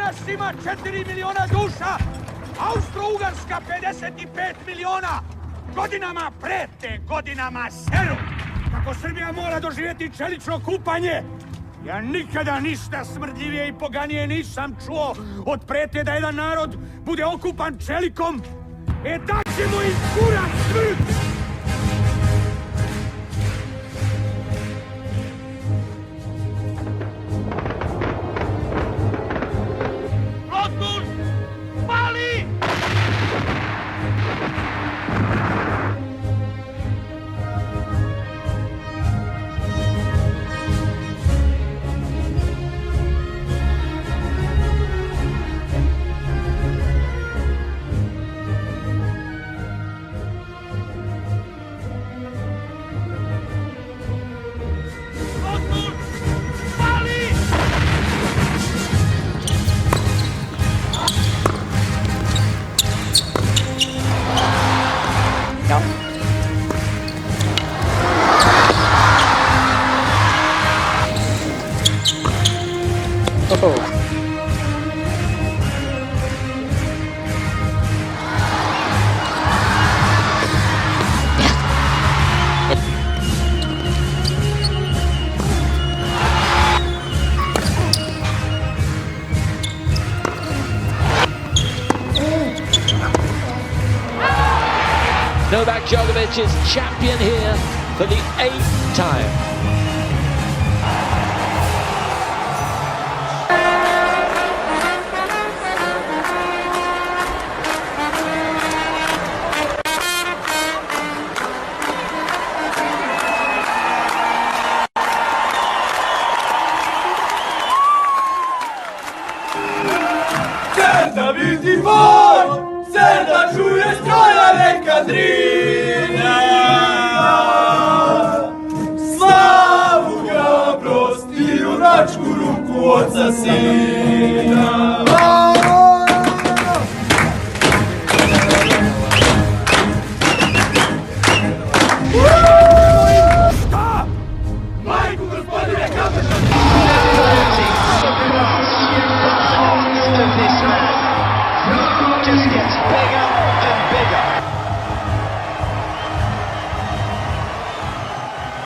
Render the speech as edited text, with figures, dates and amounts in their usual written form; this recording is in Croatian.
nas ima 4 miliona duša, Austro-Ugarska 55 miliona. Godinama prete, godinama seru. Kako Srbija mora doživjeti čelično kupanje, ja nikada ništa smrdljivije i poganije nisam čuo od prete da jedan narod bude okupan čelikom. E tak ćemo im kurac smrt! Novak Djokovic is champion here for the 8th time. Certa biti for, certa čuje stroja Lekadrina. Slavu ga prosti junačku ruku oca sina.